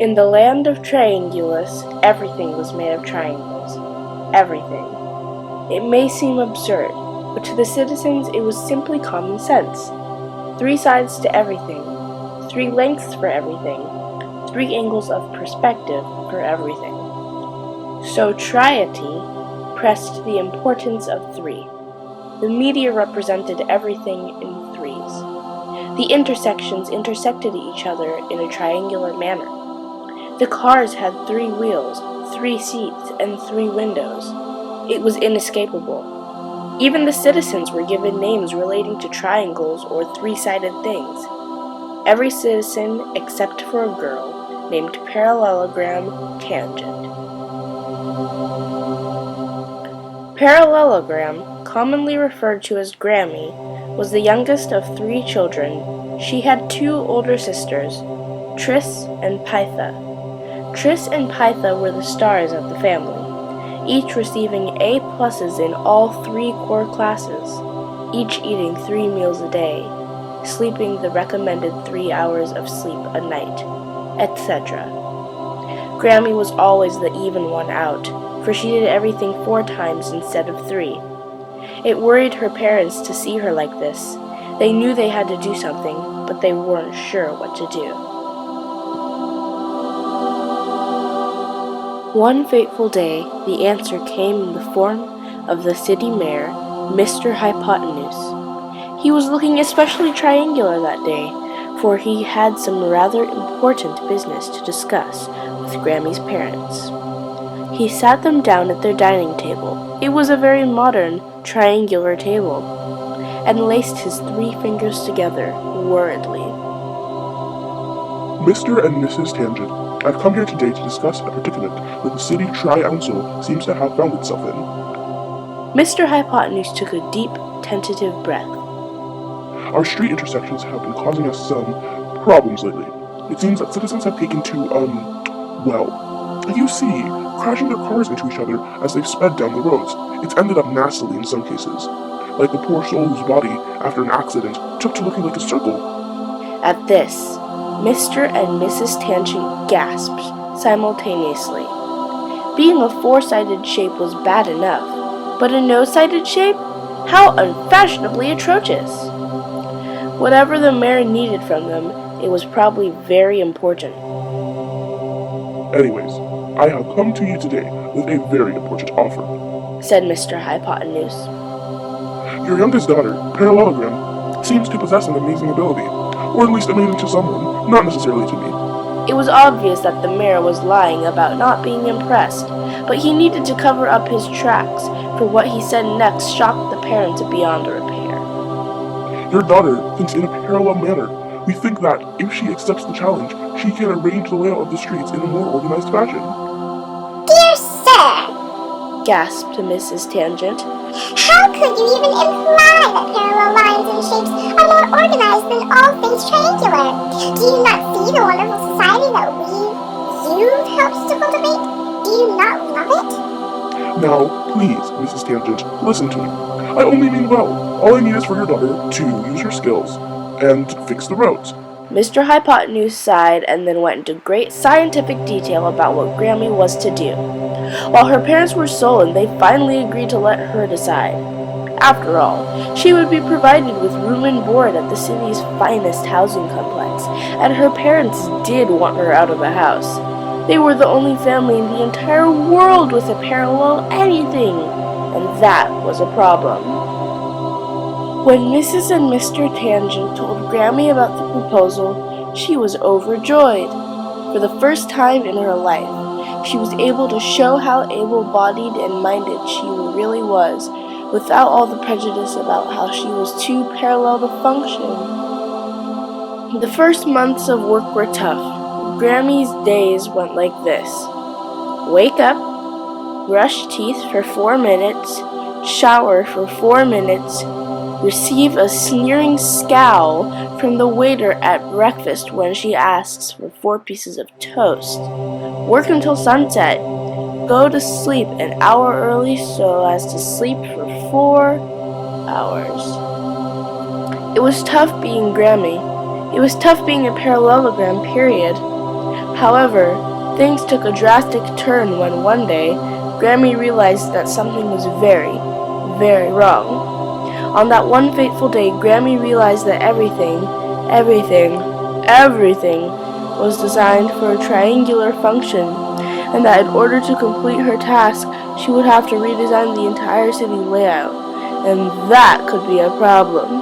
In the land of Triangulus, everything was made of triangles. Everything. It may seem absurd, but to the citizens it was simply common sense. 3 sides to everything, 3 lengths for everything, 3 angles of perspective for everything. So triety pressed the importance of 3. The media represented everything in 3s. The intersections intersected each other in a triangular manner. The cars had 3 wheels, 3 seats, and 3 windows. It was inescapable. Even the citizens were given names relating to triangles or 3-sided things. Every citizen, except for a girl, named Parallelogram Tangent. Parallelogram, commonly referred to as Grammy, was the youngest of 3 children. She had 2 older sisters, Tris and Pytha. Tris and Pytha were the stars of the family, each receiving A+ in all 3 core classes, each eating 3 meals a day, sleeping the recommended 3 hours of sleep a night, etc. Grammy was always the even one out, for she did everything 4 times instead of 3. It worried her parents to see her like this. They knew they had to do something, but they weren't sure what to do. One fateful day, the answer came in the form of the city mayor, Mr. Hypotenuse. He was looking especially triangular that day, for he had some rather important business to discuss with Grammy's parents. He sat them down at their dining table. It was a very modern, triangular table, and laced his 3 fingers together, worriedly. Mr. and Mrs. Tangent, I've come here today to discuss a predicament that the city Tri-Council seems to have found itself in. Mr. Hypotenuse took a deep, tentative breath. Our street intersections have been causing us some problems lately. It seems that citizens have taken to, you see, crashing their cars into each other as they've sped down the roads. It's ended up nastily in some cases, like the poor soul whose body, after an accident, took to looking like a circle. At this, Mr. and Mrs. Tangent gasped simultaneously. Being a 4-sided shape was bad enough, but a no-sided shape? How unfashionably atrocious! Whatever the mayor needed from them, it was probably very important. Anyways, I have come to you today with a very important offer, said Mr. Hypotenuse. Your youngest daughter, Parallelogram, seems to possess an amazing ability, or at least amazing to someone, not necessarily to me. It was obvious that the mayor was lying about not being impressed, but he needed to cover up his tracks, for what he said next shocked the parents beyond repair. Your daughter thinks in a parallel manner. We think that, if she accepts the challenge, she can arrange the layout of the streets in a more organized fashion. Dear sir, gasped Mrs. Tangent, how could you even imply that parallel lines and shapes are more organized than all things triangular? Do you not see the wonderful society that you've helped to cultivate? Do you not love it? Now, please, Mrs. Tangent, listen to me. I only mean well. All I need is for your daughter to use her skills and fix the roads. Mr. Hypotenuse sighed and then went into great scientific detail about what Grammy was to do. While her parents were sullen, they finally agreed to let her decide. After all, she would be provided with room and board at the city's finest housing complex, and her parents did want her out of the house. They were the only family in the entire world with a parallel anything, and that was a problem. When Mrs. and Mr. Tangent told Grammy about the proposal, she was overjoyed. For the first time in her life, she was able to show how able-bodied and minded she really was, without all the prejudice about how she was too parallel to function. The first months of work were tough. Grammy's days went like this. Wake up, brush teeth for 4 minutes, shower for 4 minutes, receive a sneering scowl from the waiter at breakfast when she asks for 4 pieces of toast, work until sunset, go to sleep an hour early so as to sleep for 4 hours. It was tough being Grammy. It was tough being a parallelogram, period. However, things took a drastic turn when one day, Grammy realized that something was very, very wrong. On that one fateful day, Grammy realized that everything was designed for a triangular function, and that in order to complete her task, she would have to redesign the entire city layout, and that could be a problem.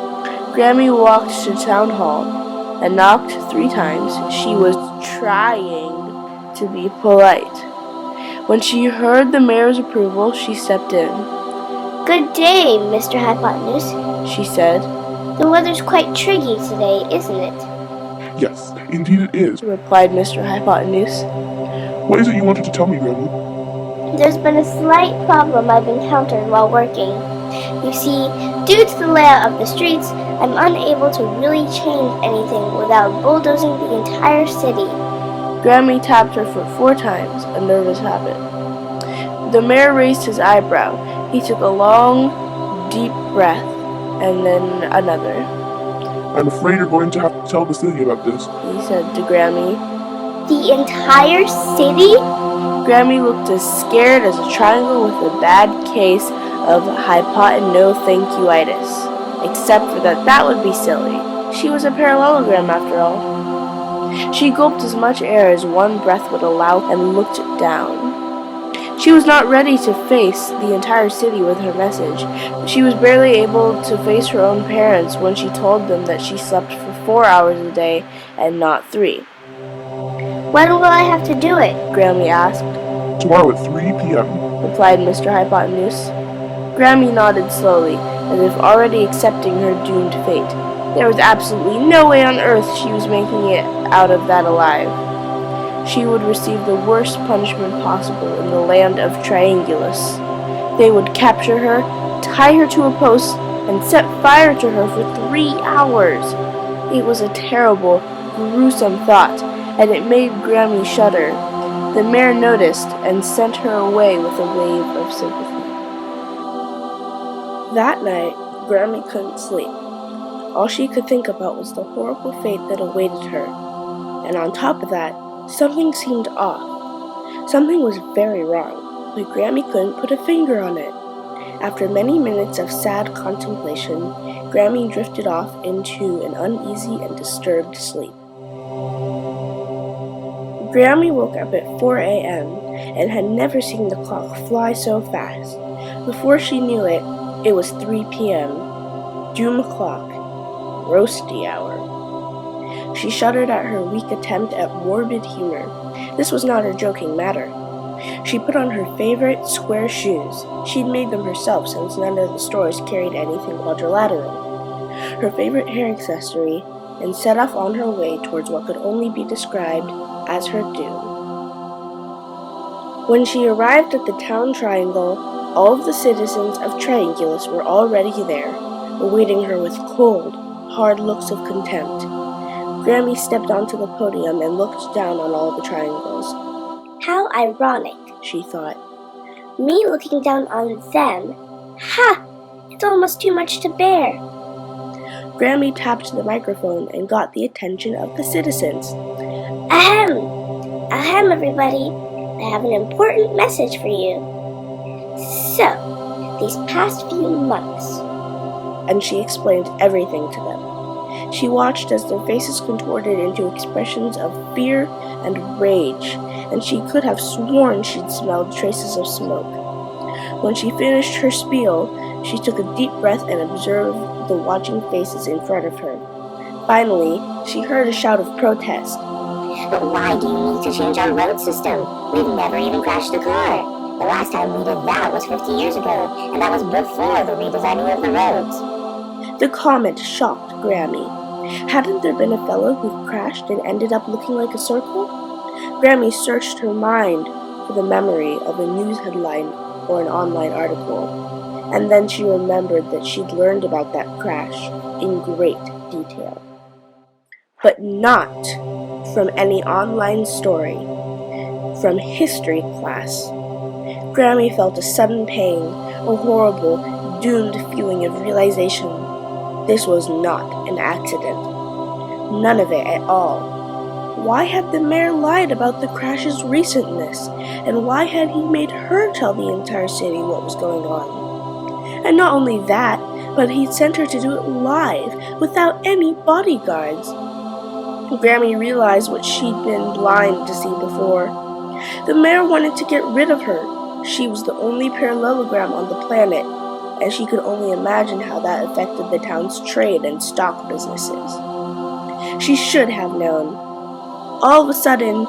Grammy walked to town hall and knocked 3 times. She was trying to be polite. When she heard the mayor's approval, she stepped in. Good day, Mr. Hypotenuse, She said. The weather's quite tricky today, isn't it? Yes, indeed it is. Replied Mr. Hypotenuse. What is it you wanted to tell me, Grammy? There's been a slight problem I've encountered while working. You see, due to the layout of the streets, I'm unable to really change anything without bulldozing the entire city. Grammy tapped her foot 4 times, a nervous habit. The mayor raised his eyebrow. He took a long, deep breath, and then another. I'm afraid you're going to have to tell the city about this, He said to Grammy. The entire city? Grammy looked as scared as a triangle with a bad case of hypotenothankyuitis, except for that would be silly. She was a parallelogram after all. She gulped as much air as one breath would allow and looked down. She was not ready to face the entire city with her message. She was barely able to face her own parents when she told them that she slept for 4 hours a day and not 3. When will I have to do it? Grammy asked. Tomorrow at 3 p.m. Replied Mr. Hypotenuse. Grammy nodded slowly, as if already accepting her doomed fate. There was absolutely no way on earth she was making it out of that alive. She would receive the worst punishment possible in the land of Triangulus. They would capture her, tie her to a post, and set fire to her for 3 hours. It was a terrible, gruesome thought, and it made Grammy shudder. The mayor noticed and sent her away with a wave of sympathy. That night, Grammy couldn't sleep. All she could think about was the horrible fate that awaited her. And on top of that, something seemed off. Something was very wrong, but Grammy couldn't put a finger on it. After many minutes of sad contemplation, Grammy drifted off into an uneasy and disturbed sleep. Grammy woke up at 4 a.m. and had never seen the clock fly so fast. Before she knew it, it was 3 p.m. Doom o'clock. Roasty hour. She shuddered at her weak attempt at morbid humor. This was not a joking matter. She put on her favorite square shoes. She'd made them herself since none of the stores carried anything quadrilateral. Her favorite hair accessory, and set off on her way towards what could only be described as her doom. When she arrived at the town triangle, all of the citizens of Triangulus were already there, awaiting her with cold, hard looks of contempt. Grammy stepped onto the podium and looked down on all the triangles. How ironic, she thought. Me looking down on them. Ha! It's almost too much to bear. Grammy tapped the microphone and got the attention of the citizens. Ahem! Ahem, everybody. I have an important message for you. So, these past few months. And she explained everything to them. She watched as their faces contorted into expressions of fear and rage, and she could have sworn she'd smelled traces of smoke. When she finished her spiel, she took a deep breath and observed the watching faces in front of her. Finally, she heard a shout of protest. But why do you need to change our road system? We've never even crashed a car. The last time we did that was 50 years ago, and that was before the redesigning of the roads. The comment shocked Grammy. Hadn't there been a fellow who crashed and ended up looking like a circle? Grammy searched her mind for the memory of a news headline or an online article, and then she remembered that she'd learned about that crash in great detail. But not from any online story, from history class. Grammy felt a sudden pain, a horrible, doomed feeling of realization. This was not an accident. None of it at all. Why had the mayor lied about the crash's recentness? And why had he made her tell the entire city what was going on? And not only that, but he'd sent her to do it live, without any bodyguards. Grammy realized what she'd been blind to see before. The mayor wanted to get rid of her. She was the only parallelogram on the planet, and she could only imagine how that affected the town's trade and stock businesses. She should have known. All of a sudden,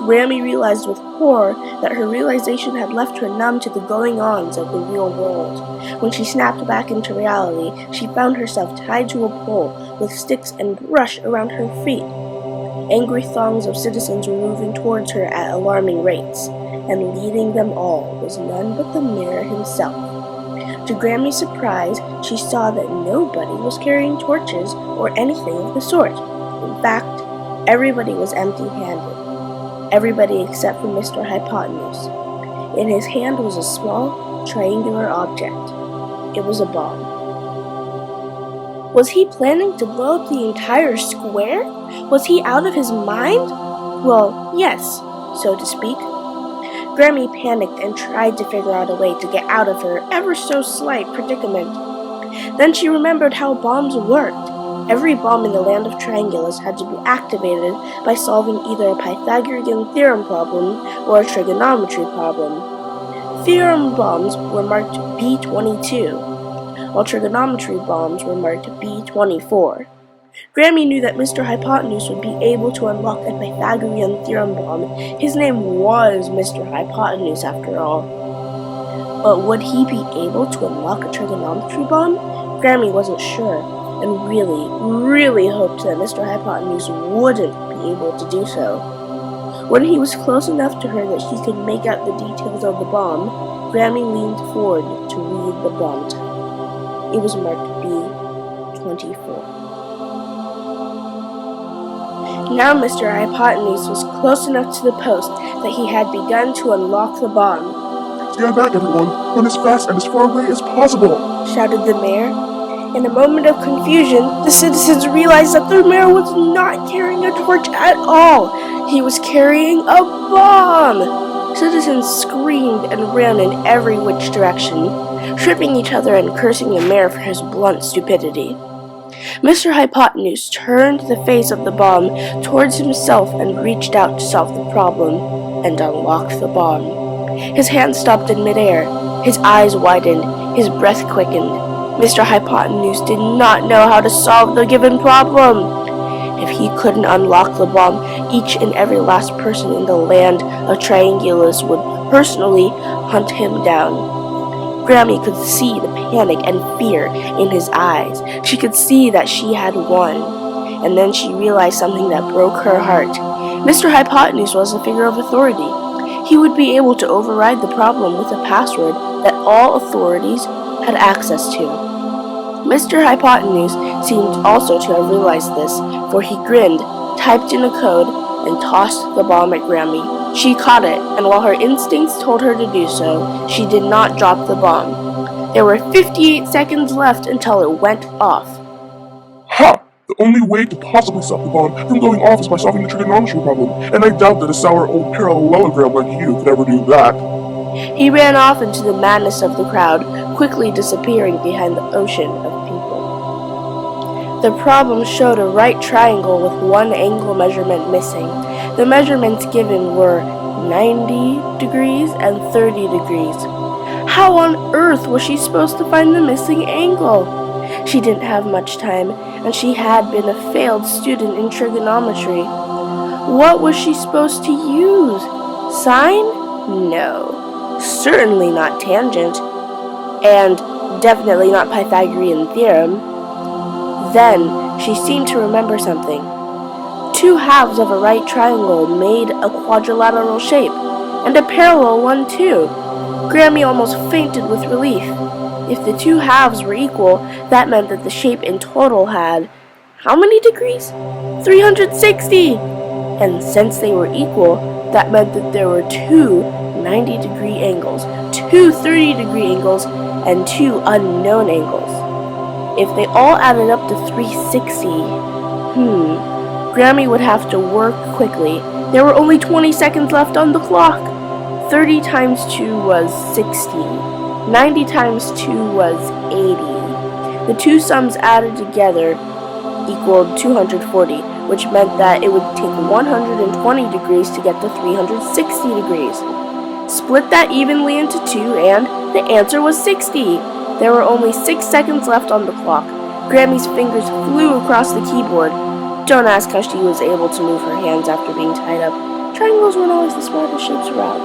Grammy realized with horror that her realization had left her numb to the going-ons of the real world. When she snapped back into reality, she found herself tied to a pole with sticks and brush around her feet. Angry throngs of citizens were moving towards her at alarming rates, and leading them all was none but the mayor himself. To Grammy's surprise, she saw that nobody was carrying torches or anything of the sort. In fact, everybody was empty-handed. Everybody except for Mr. Hypotenuse. In his hand was a small, triangular object. It was a bomb. Was he planning to blow up the entire square? Was he out of his mind? Well, yes, so to speak. Grammy panicked and tried to figure out a way to get out of her ever so slight predicament. Then she remembered how bombs worked. Every bomb in the land of Triangulus had to be activated by solving either a Pythagorean theorem problem or a trigonometry problem. Theorem bombs were marked B22, while trigonometry bombs were marked B24. Grammy knew that Mr. Hypotenuse would be able to unlock a Pythagorean theorem bomb. His name was Mr. Hypotenuse, after all. But would he be able to unlock a trigonometry bomb? Grammy wasn't sure, and really hoped that Mr. Hypotenuse wouldn't be able to do so. When he was close enough to her that he could make out the details of the bomb, Grammy leaned forward to read the bomb type. It was marked B24. Now Mr. Hypotenuse was close enough to the post that he had begun to unlock the bomb. Stand back, everyone! Run as fast and as far away as possible! Shouted the mayor. In a moment of confusion, the citizens realized that the mayor was not carrying a torch at all. He was carrying a bomb! Citizens screamed and ran in every which direction, tripping each other and cursing the mayor for his blunt stupidity. Mr. Hypotenuse turned the face of the bomb towards himself and reached out to solve the problem and unlocked the bomb. His hand stopped in midair, his eyes widened, his breath quickened. Mr. Hypotenuse did not know how to solve the given problem. If he couldn't unlock the bomb, each and every last person in the land of Triangulus would personally hunt him down. Grammy could see the panic and fear in his eyes. She could see that she had won. And then she realized something that broke her heart. Mr. Hypotenuse was a figure of authority. He would be able to override the problem with a password that all authorities had access to. Mr. Hypotenuse seemed also to have realized this, for he grinned, typed in a code, and tossed the bomb at Grammy. She caught it, and while her instincts told her to do so, she did not drop the bomb. There were 58 seconds left until it went off. Ha! The only way to possibly stop the bomb from going off is by solving the trigonometry problem, and I doubt that a sour old parallelogram like you could ever do that. He ran off into the madness of the crowd, quickly disappearing behind the ocean of people. The problem showed a right triangle with one angle measurement missing. The measurements given were 90 degrees and 30 degrees. How on earth was she supposed to find the missing angle? She didn't have much time, and she had been a failed student in trigonometry. What was she supposed to use? Sine? No. Certainly not tangent. And definitely not Pythagorean theorem. Then she seemed to remember something. Two halves of a right triangle made a quadrilateral shape, and a parallel one too. Grammy almost fainted with relief. If the two halves were equal, that meant that the shape in total had, how many degrees? 360! And since they were equal, that meant that there were two 90-degree angles, two 30-degree angles, and two unknown angles. If they all added up to 360, Grammy would have to work quickly. There were only 20 seconds left on the clock. 30 times 2 was 60. 90 times 2 was 80. The two sums added together equaled 240, which meant that it would take 120 degrees to get to 360 degrees. Split that evenly into 2 and the answer was 60. There were only 6 seconds left on the clock. Grammy's fingers flew across the keyboard. Don't ask how she was able to move her hands after being tied up. Triangles weren't always the smartest shapes around.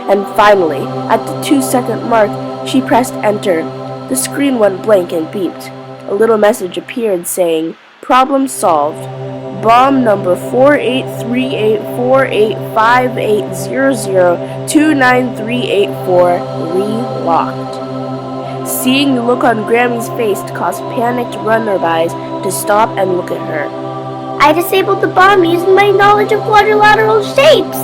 And finally, at the 2-second mark, she pressed enter. The screen went blank and beeped. A little message appeared saying, "Problem solved. Bomb number 48384858002938 relocked." Seeing the look on Grammy's face caused panicked runnerbys to stop and look at her. I disabled the bomb using my knowledge of quadrilateral shapes!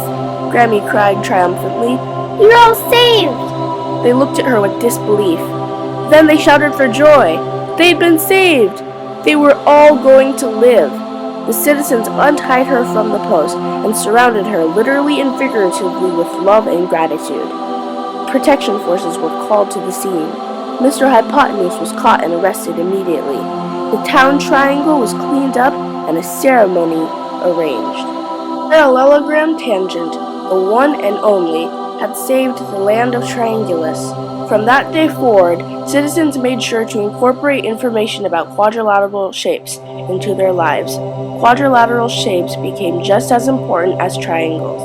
Grammy cried triumphantly. You're all saved! They looked at her with disbelief. Then they shouted for joy. They'd been saved! They were all going to live. The citizens untied her from the post and surrounded her literally and figuratively with love and gratitude. Protection forces were called to the scene. Mr. Hypotenuse was caught and arrested immediately. The town triangle was cleaned up and a ceremony arranged. Parallelogram Tangent, the one and only, had saved the land of Triangulus. From that day forward, citizens made sure to incorporate information about quadrilateral shapes into their lives. Quadrilateral shapes became just as important as triangles.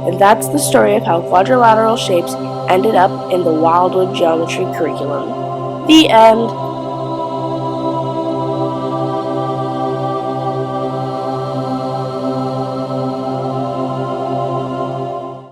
And that's the story of how quadrilateral shapes ended up in the Wildwood Geometry curriculum. The end.